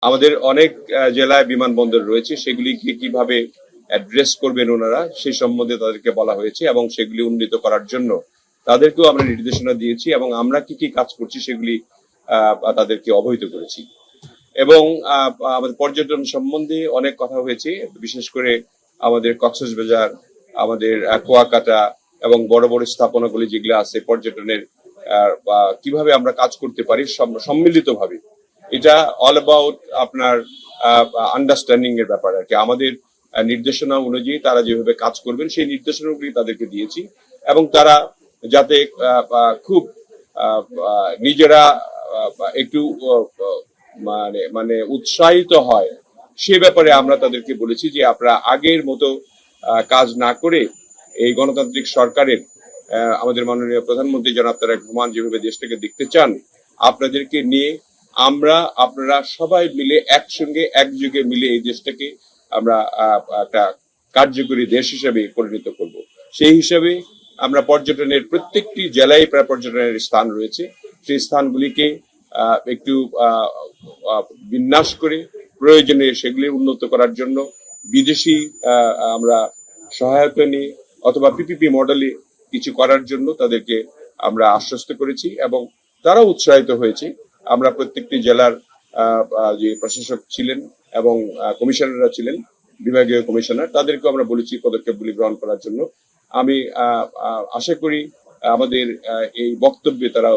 আমাদের অনেক জেলায় বিমানবন্দর রয়েছে, সেগুলিকে কিভাবে অ্যাড্রেস করবেন ওনারা সেই সম্বন্ধে তাদেরকে বলা হয়েছে এবং সেগুলি উন্নীত করার জন্য তাদেরকেও আমরা নির্দেশনা দিয়েছি এবং আমরা কি কি কাজ করছি সেগুলি তাদেরকে অবহিত করেছি। এবং আমাদের পর্যটন সম্বন্ধে অনেক কথা হয়েছে, বিশেষ করে আমাদের কক্সবাজার, আমাদের কুয়াকাটা এবং বড় বড় স্থাপনাগুলি যেগুলো আছে পর্যটনের, কিভাবে আমরা কাজ করতে পারি সম্মিলিতভাবে। এটা অল অ্যাবাউট আপনার আন্ডারস্ট্যান্ডিং এর ব্যাপার আর কি। আমাদের নির্দেশনা অনুযায়ী তারা যেভাবে কাজ করবেন সেই নির্দেশনাগুলি তাদেরকে দিয়েছি এবং তারা যাতে খুব নিজেরা একটু মানে উৎসাহিত হয় সে ব্যাপারে আমরা তাদেরকে বলেছি যে আপনারা আগের মতো কাজ না করে এই গণতান্ত্রিক সরকারের আমাদের মাননীয় প্রধানমন্ত্রী জনাব তারেক রহমান যেভাবে দেশটাকে দেখতে চান, আপনাদেরকে নিয়ে আপনারা সবাই মিলে একসঙ্গে একযোগে মিলে এই দেশটাকে আমরা একটা কার্যকরী দেশ হিসেবে পরিণত করব। সেই হিসাবে আমরা পর্যটনের প্রত্যেকটি জেলায় প্রায় পর্যটনের স্থান রয়েছে, সেই স্থানগুলিকে একটু বিন্যাস করে প্রয়োজনে সেগুলি উন্নত করার জন্য বিদেশি আমরা সহায়তা নিয়ে অথবা পিপিপি মডেলে কিছু করার জন্য তাদেরকে আমরা আশ্বস্ত করেছি এবং তারা উৎসাহিত হয়েছে। আমরা প্রত্যেকটি জেলার যে প্রশাসক ছিলেন এবং কমিশনাররা ছিলেন, বিভাগীয় কমিশনার, তাদেরকে আমরা বলেছি পদক্ষেপগুলি গ্রহণ করার জন্য। আমি আশা করি আমাদের এই বক্তব্যে তারা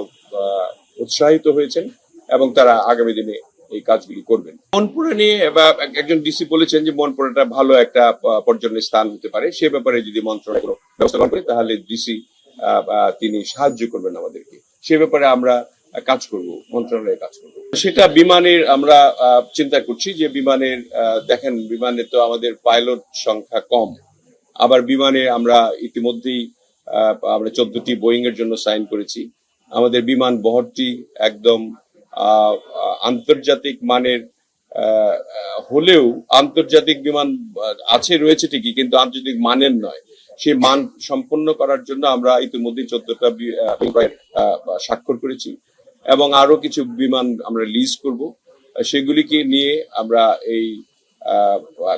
উৎসাহিত হয়েছেন এবং তারা আগামী দিনে এই কাজগুলি করবেন। মনপুরা নিয়ে একজন ডিসি বলেছেন যে মনপুরাটা ভালো একটা পর্যটনের স্থান হতে পারে, সে ব্যাপারে যদি মন্ত্রণালয় কোনো ব্যবস্থা গ্রহণ করে তাহলে ডিসি তিনি সাহায্য করবেন আমাদেরকে, সে ব্যাপারে আমরা কাজ করব, মন্ত্রণালয়ে কাজ করব। সেটা বিমানের আমরা চিন্তা করছি যে বিমানের দেখেন বিমানে তো আমাদের পাইলট সংখ্যা কম, আবার বিমানে আমরা ইতিমধ্যেই আমরা 14টি বোয়িং এর জন্য সাইন করেছি। আমাদের বিমান বহরটি একদম আন্তর্জাতিক মানের হলেও আন্তর্জাতিক বিমান রয়েছে ঠিকই, কিন্তু আন্তর্জাতিক মানের নয়। সেই মান সম্পন্ন করার জন্য আমরা ইতিমধ্যে 14টা স্বাক্ষর করেছি এবং আরো কিছু বিমান আমরা লিজ করব। সেগুলিকে নিয়ে আমরা এই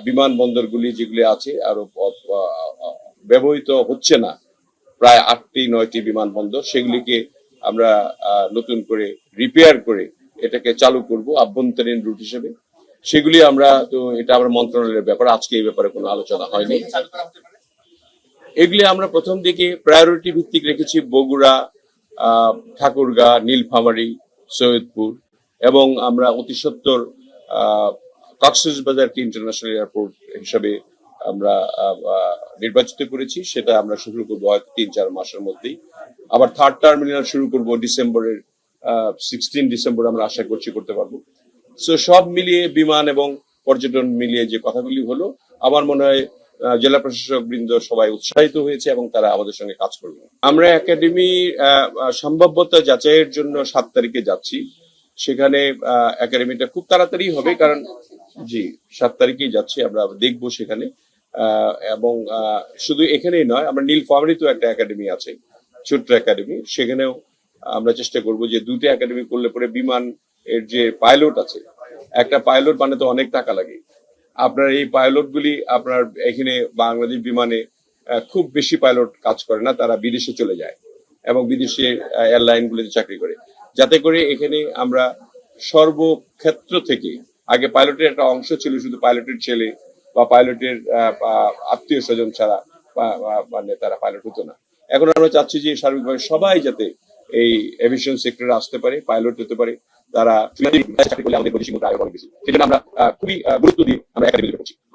বিমানবন্দরগুলি যেগুলি আছে আরো ব্যবহৃত হচ্ছে না, প্রায় 8টি-9টি বিমানবন্দর, সেগুলিকে আমরা নতুন করে রিপেয়ার করে এটাকে চালু করব আভ্যন্তরীণ রুট হিসেবে। সেগুলি আমরা তো এটা আমার মন্ত্রণালয়ের ব্যাপার, আজকে এই ব্যাপারে কোনো আলোচনা হয়নি। এগুলি আমরা প্রথম দিকে প্রায়োরিটি ভিত্তিক রেখেছি বগুড়া, ঠাকুরগাঁ, নীলফামারী, সৈয়দপুর এবং আমরা অতি সত্বর কক্সবাজারকে ইন্টারন্যাশনাল এয়ারপোর্ট হিসাবে আমরা নির্বাচিত করেছি। সেটা আমরা শুরু করবো হয়তো 3-4 মাসের মধ্যেই। আবার থার্ড টার্মিনাল শুরু করবো ডিসেম্বরের 16 ডিসেম্বর আমরা আশা করছি করতে পারবো। সো সব মিলিয়ে বিমান এবং পর্যটন মিলিয়ে যে কথাগুলি হলো, আমার মনে হয় জেলা প্রশাসক বৃন্দ সবাই উৎসাহিত হয়েছে এবং তারা আমাদের সঙ্গে কাজ করবে। আমরা একাডেমি সম্ভাব্যতা যাচাইয়ের জন্য 7 তারিখে যাচ্ছি। সেখানে একাডেমিটা খুব তাড়াতাড়ি হবে, কারণ 7 তারিখেই যাচ্ছি, আমরা দেখবো সেখানে। এবং শুধু এখানেই নয়, আমরা নীলফামারীতেও একটা একাডেমি আছে, ছোট্ট একাডেমি, সেখানেও আমরা চেষ্টা করব যে 2টা একাডেমি করলে পরে বিমান এর যে পাইলট আছে, একটা পাইলট বানাতে অনেক টাকা লাগে। আপনার এই পাইলট গুলি আপনার এখানে বাংলাদেশ বিমানে খুব বেশি পাইলট কাজ করে না, তারা বিদেশে চলে যায় এবং বিদেশে এয়ারলাইন গুলিতে চাকরি করে। যাতে করে এখানে আমরা সর্বক্ষেত্র থেকে, আগে পাইলটের একটা অংশ ছিল শুধু পাইলটের ছেলে বা পাইলটের আত্মীয় স্বজন ছাড়া মানে তারা পাইলট হতো না। এখন আমরা চাচ্ছি যে সার্বিকভাবে সবাই যাতে এই এভিয়েশন সেক্টরে আসতে পারে, পাইলট হতে পারে, তারা চাকরি করলে আমাদের বৈদেশিক মুদ্রা আয় অনেক বেশি। সেজন্য আমরা খুবই গুরুত্ব দিয়ে আমরা একাডেমি করছি।